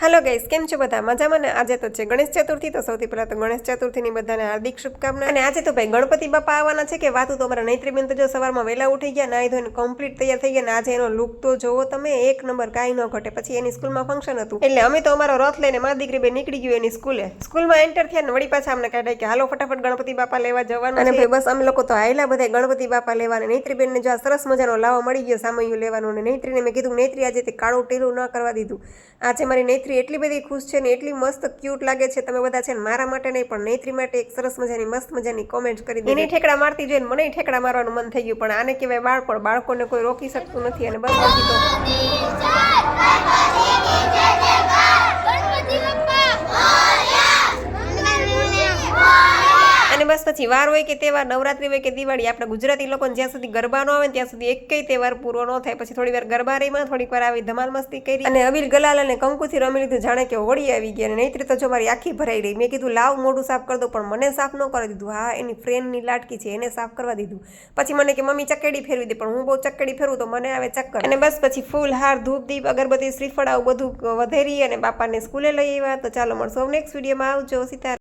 Hello guys केम छो बधा मजामां ने आज तो छे गणेश चतुर्थी। तो सौथी पहेला तो गणेश चतुर्थी बधाने हार्दिक शुभकामना। अने आज तो भाई गणपति बापा आववाना छे के वातु तो अमरा नैत्रीबेन तो जो सवारमां वेला उठी गया, नाही धोईने कम्प्लीट तैयार थई गया। आज एनो लुक तो जोवो तमे, एक नंबर काई न घटे। पछी एनी स्कूलमां फंक्शन हतुं એટલે અમે તો અમારો રથ લઈને મારી દીકરી બે નીકળી ગયું એની સ્કૂલમાં એન્ટર થયા ને વળી પાછા અમને કાઢ્યા કે હાલો ફટાફટ ગણપતિ બાપા લેવા જવાનું અને ભાઈ બસ અમે લોકો તો આયલા બધા ગણપતિ બાપા લેવા ને નૈત્રીબેનને જો આ સરસ મજાનો લાવો મળી ગયો સામૈયું લેવાનું ને નૈત્રીને મેં કીધું નૈત્રી આજે તે કાળું ટીલું ન કરવા દીધું। આજે મારી નૈત્રી એટલી બધી ખુશ છે ને એટલી મસ્ત ક્યુટ લાગે છે। તમે બધા છે ને મારા માટે નહીં પણ નૈત્રી માટે એક સરસ મજાની મસ્ત મજાની કોમેન્ટ કરી દીધી। એની ઠેકડા મારતી જોઈને મને ઠેકડા મારવાનું મન થઈ ગયું, પણ આને કહેવાય બાળપણ, બાળકોને કોઈ રોકી શકતું નથી। અને બસ બાકી તો અને બસ પછી વાર હોય કે તહેવાર, નવરાત્રી હોય કે દિવાળી, આપણા ગુજરાતી લોકોને જ્યાં સુધી ગરબા ન આવે ત્યાં સુધી એકેય તહેવાર પૂરો ન થાય। પછી થોડી વાર ગરબા રહીમાં, થોડીક વાર આવી ધમાલ મસ્તી કરી અને અબીલ ગલાલ અને કંકુથી રમી લીધું જાણે કે હોળી આવી ગઈ। અને નૈત્રી તો જો મારી આખી ભરાઈ રહી। મેં કીધું લાવ મોઢું સાફ કરી દો, પણ મને સાફ ન કરી દીધું। હા, એની ફ્રેન્ડની લાટકી છે એને સાફ કરવા દીધું। પછી મને કે મમ્મી ચકેડી ફેરવી દે, પણ હું બહુ ચકેડી ફેરવું તો મને આવે ચક્કર। અને બસ પછી ફૂલ હાર, ધૂપ દીપ, અગરબત્તી, શ્રીફળ આવું બધું વધેરી અને બાપાને સ્કૂલે લઈ આવ્યા। તો ચાલો મળશું નેક્સ્ટ વિડીયોમાં। આવજો, સીતા।